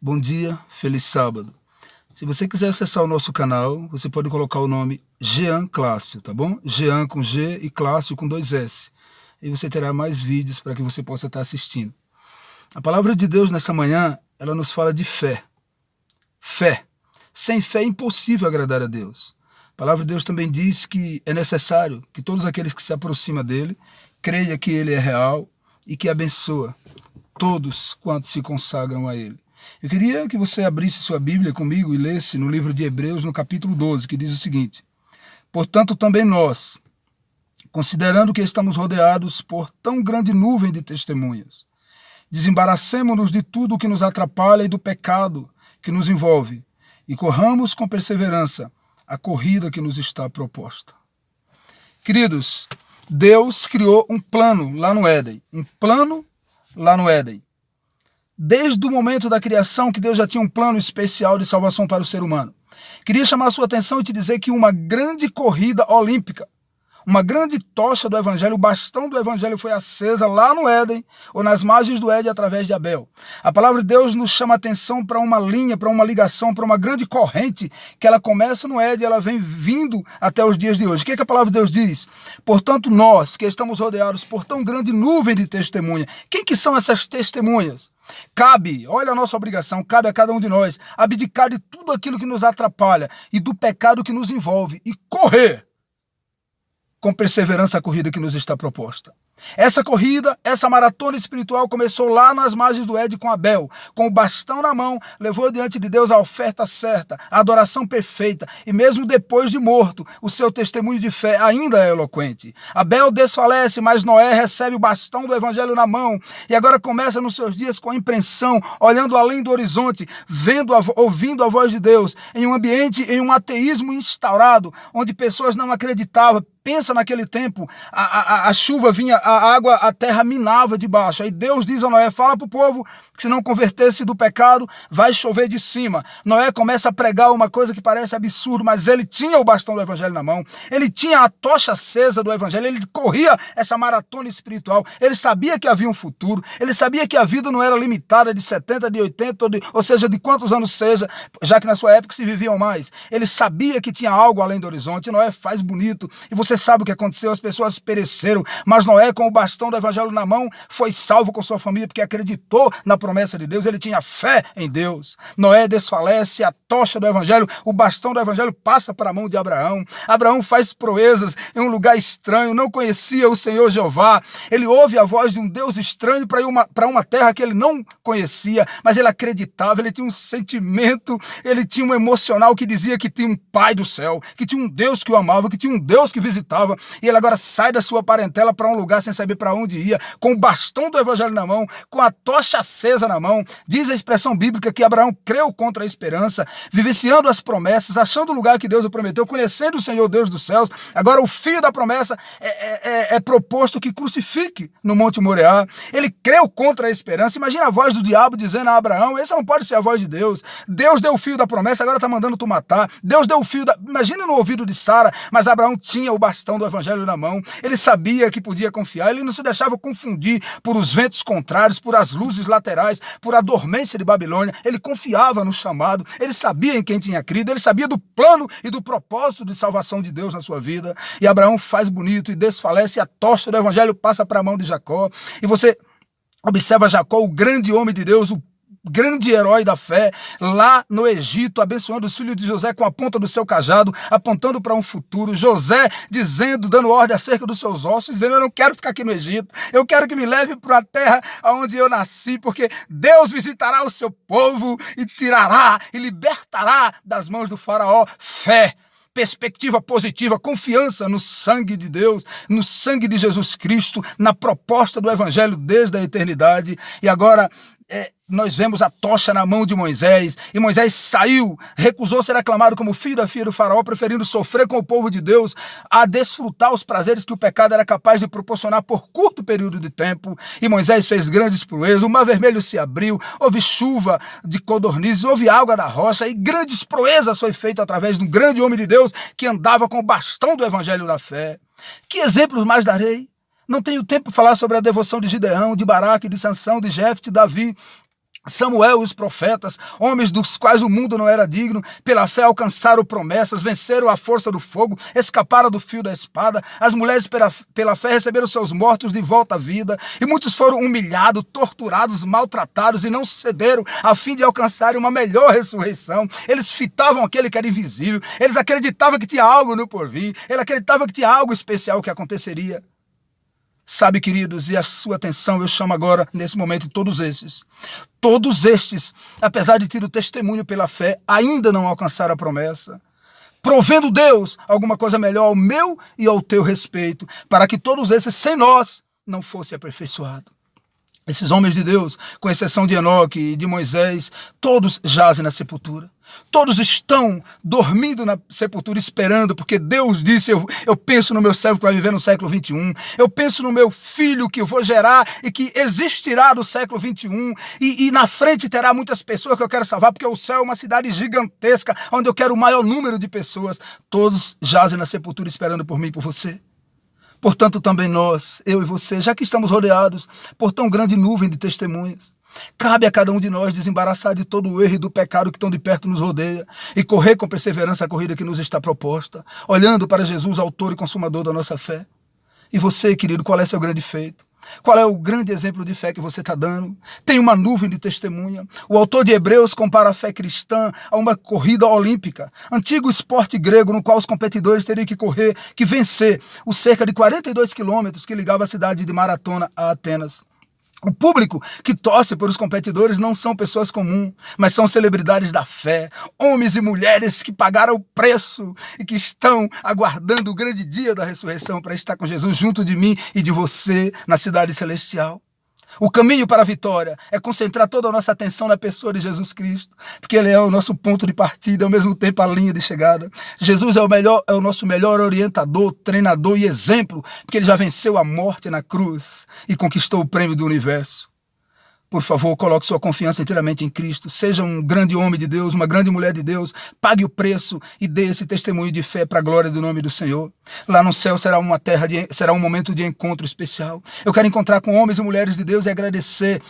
Bom dia, feliz sábado. Se você quiser acessar o nosso canal, você pode colocar o nome Jean Clássio, tá bom? Jean com G e Clássio com 2 S. E você terá mais vídeos para que você possa estar assistindo. A palavra de Deus nessa manhã, ela nos fala de fé. Fé. Sem fé é impossível agradar a Deus. A palavra de Deus também diz que é necessário que todos aqueles que se aproximam dele creiam que ele é real e que abençoa todos quantos se consagram a ele. Eu queria que você abrisse sua Bíblia comigo e lesse no livro de Hebreus, no capítulo 12, que diz o seguinte: portanto, também nós, considerando que estamos rodeados por tão grande nuvem de testemunhas, desembaraçemo-nos de tudo o que nos atrapalha e do pecado que nos envolve, e corramos com perseverança a corrida que nos está proposta. Queridos, Deus criou um plano lá no Éden, Desde o momento da criação, que Deus já tinha um plano especial de salvação para o ser humano. Queria chamar a sua atenção e te dizer que uma grande corrida olímpica, uma grande tocha do Evangelho, o bastão do Evangelho foi acesa lá no Éden, ou nas margens do Éden, através de Abel. A palavra de Deus nos chama a atenção para uma linha, para uma ligação, para uma grande corrente, que ela começa no Éden e ela vem vindo até os dias de hoje. O que a palavra de Deus diz? Portanto, nós, que estamos rodeados por tão grande nuvem de testemunha. Quem que são essas testemunhas? Cabe, olha a nossa obrigação, cabe a cada um de nós abdicar de tudo aquilo que nos atrapalha e do pecado que nos envolve e correr com perseverança a corrida que nos está proposta. Essa corrida, essa maratona espiritual começou lá nas margens do Éden com Abel, com o bastão na mão, levou diante de Deus a oferta certa, a adoração perfeita, e mesmo depois de morto, o seu testemunho de fé ainda é eloquente. Abel desfalece, mas Noé recebe o bastão do Evangelho na mão, e agora começa nos seus dias com a impressão, olhando além do horizonte, ouvindo a voz de Deus, em um ambiente, em um ateísmo instaurado, onde pessoas não acreditavam. Pensa naquele tempo, a chuva vinha, a água, a terra minava debaixo. Aí Deus diz a Noé, fala para o povo que se não convertesse do pecado, vai chover de cima. Noé começa a pregar uma coisa que parece absurdo, mas ele tinha o bastão do Evangelho na mão, ele tinha a tocha acesa do Evangelho, ele corria essa maratona espiritual, ele sabia que havia um futuro, ele sabia que a vida não era limitada de 70, de 80, ou seja, de quantos anos seja, já que na sua época se viviam mais. Ele sabia que tinha algo além do horizonte. Noé faz bonito, e você sabe o que aconteceu, as pessoas pereceram, mas Noé, com o bastão do Evangelho na mão, foi salvo com sua família, porque acreditou na promessa de Deus, ele tinha fé em Deus. Noé desfalece, a tocha do Evangelho, o bastão do Evangelho passa para a mão de Abraão. Abraão faz proezas em um lugar estranho, não conhecia o Senhor Jeová, ele ouve a voz de um Deus estranho para uma terra que ele não conhecia, mas ele acreditava, ele tinha um sentimento, ele tinha um emocional que dizia que tinha um Pai do céu, que tinha um Deus que o amava, que tinha um Deus que visitava, e ele agora sai da sua parentela para um lugar sem saber para onde ia, com o bastão do Evangelho na mão, com a tocha acesa na mão. Diz a expressão bíblica que Abraão creu contra a esperança, vivenciando as promessas, achando o lugar que Deus o prometeu, conhecendo o Senhor Deus dos céus. Agora o filho da promessa é proposto que crucifique no Monte Moriá. Ele creu contra a esperança. Imagina a voz do diabo dizendo a Abraão, essa não pode ser a voz de Deus. Deus deu o filho da promessa, agora está mandando tu matar. Deus deu o filho da... Imagina no ouvido de Sara, mas Abraão tinha o bastão do Evangelho na mão. Ele sabia que podia confiar, ele não se deixava confundir por os ventos contrários, por as luzes laterais, por a dormência de Babilônia. Ele confiava no chamado, ele sabia em quem tinha crido, ele sabia do plano e do propósito de salvação de Deus na sua vida. E Abraão faz bonito e desfalece, a tocha do Evangelho passa para a mão de Jacó. E você observa Jacó, o grande homem de Deus, o grande herói da fé, lá no Egito, abençoando os filhos de José com a ponta do seu cajado, apontando para um futuro. José dizendo, dando ordem acerca dos seus ossos, dizendo, eu não quero ficar aqui no Egito, eu quero que me leve para a terra onde eu nasci, porque Deus visitará o seu povo e tirará e libertará das mãos do faraó. Fé, perspectiva positiva, confiança no sangue de Deus, no sangue de Jesus Cristo, na proposta do Evangelho desde a eternidade. E agora nós vemos a tocha na mão de Moisés, e Moisés saiu, recusou ser aclamado como filho da filha do faraó, preferindo sofrer com o povo de Deus a desfrutar os prazeres que o pecado era capaz de proporcionar por curto período de tempo. E Moisés fez grandes proezas, o mar vermelho se abriu, houve chuva de codornizes, houve água da rocha, e grandes proezas foi feito através de um grande homem de Deus que andava com o bastão do Evangelho da fé. Que exemplos mais darei? Não tenho tempo para falar sobre a devoção de Gideão, de Baraque, de Sansão, de Jefte, de Davi, Samuel e os profetas, homens dos quais o mundo não era digno, pela fé alcançaram promessas, venceram a força do fogo, escaparam do fio da espada. As mulheres pela fé receberam seus mortos de volta à vida, e muitos foram humilhados, torturados, maltratados e não cederam a fim de alcançarem uma melhor ressurreição. Eles fitavam aquele que era invisível, eles acreditavam que tinha algo no porvir, eles acreditavam que tinha algo especial que aconteceria. Sabe, queridos, e a sua atenção eu chamo agora, nesse momento, todos estes, apesar de ter o testemunho pela fé, ainda não alcançaram a promessa, provendo Deus alguma coisa melhor ao meu e ao teu respeito, para que todos esses, sem nós, não fossem aperfeiçoados. Esses homens de Deus, com exceção de Enoque e de Moisés, todos jazem na sepultura. Todos estão dormindo na sepultura esperando, porque Deus disse, eu penso no meu servo que vai viver no século 21, eu penso no meu filho que eu vou gerar e que existirá no século 21, e na frente terá muitas pessoas que eu quero salvar, porque o céu é uma cidade gigantesca, onde eu quero o maior número de pessoas. Todos jazem na sepultura esperando por mim e por você. Portanto, também nós, eu e você, já que estamos rodeados por tão grande nuvem de testemunhas, cabe a cada um de nós desembaraçar de todo o erro e do pecado que tão de perto nos rodeia e correr com perseverança a corrida que nos está proposta, olhando para Jesus, autor e consumador da nossa fé. E você, querido, qual é seu grande feito? Qual é o grande exemplo de fé que você está dando? Tem uma nuvem de testemunha. O autor de Hebreus compara a fé cristã a uma corrida olímpica, antigo esporte grego no qual os competidores teriam que correr, que vencer os cerca de 42 quilômetros que ligava a cidade de Maratona a Atenas. O público que torce por os competidores não são pessoas comuns, mas são celebridades da fé, homens e mulheres que pagaram o preço e que estão aguardando o grande dia da ressurreição para estar com Jesus junto de mim e de você na cidade celestial. O caminho para a vitória é concentrar toda a nossa atenção na pessoa de Jesus Cristo, porque Ele é o nosso ponto de partida, ao mesmo tempo a linha de chegada. Jesus é o nosso melhor orientador, treinador e exemplo, porque Ele já venceu a morte na cruz e conquistou o prêmio do universo. Por favor, coloque sua confiança inteiramente em Cristo. Seja um grande homem de Deus, uma grande mulher de Deus. Pague o preço e dê esse testemunho de fé para a glória do nome do Senhor. Lá no céu será será um momento de encontro especial. Eu quero encontrar com homens e mulheres de Deus e agradecer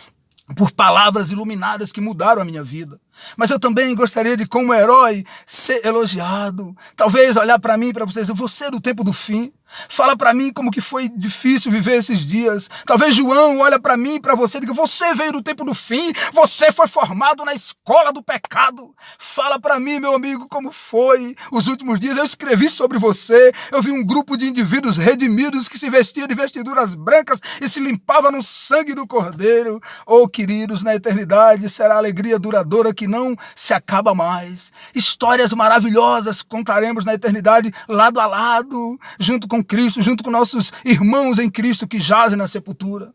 por palavras iluminadas que mudaram a minha vida. Mas eu também gostaria de, como herói, ser elogiado. Talvez olhar para mim e para vocês, você é do tempo do fim. Fala para mim como que foi difícil viver esses dias. Talvez João olha para mim e para você e diga, você veio do tempo do fim, você foi formado na escola do pecado. Fala para mim, meu amigo, como foi os últimos dias. Eu escrevi sobre você, eu vi um grupo de indivíduos redimidos que se vestia de vestiduras brancas e se limpava no sangue do Cordeiro. Oh, queridos, na eternidade será a alegria duradoura que não se acaba mais. Histórias maravilhosas contaremos na eternidade lado a lado, junto com Cristo, junto com nossos irmãos em Cristo que jazem na sepultura.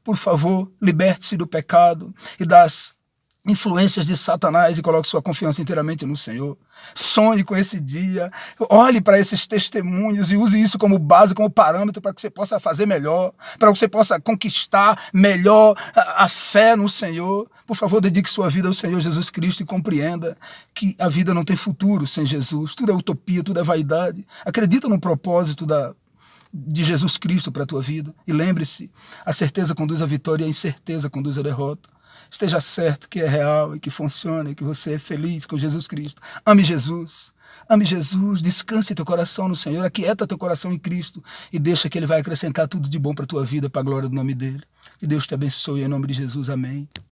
Por favor, liberte-se do pecado e das influências de Satanás e coloque sua confiança inteiramente no Senhor. Sonhe com esse dia, olhe para esses testemunhos e use isso como base, como parâmetro para que você possa fazer melhor, para que você possa conquistar melhor a fé no Senhor. Por favor, dedique sua vida ao Senhor Jesus Cristo e compreenda que a vida não tem futuro sem Jesus. Tudo é utopia, tudo é vaidade. Acredita no propósito de Jesus Cristo para a tua vida. E lembre-se, a certeza conduz à vitória e a incerteza conduz à derrota. Esteja certo que é real e que funciona e que você é feliz com Jesus Cristo. Ame Jesus, descanse teu coração no Senhor, aquieta teu coração em Cristo e deixa que Ele vai acrescentar tudo de bom para a tua vida, para a glória do nome dele. Que Deus te abençoe em nome de Jesus, amém.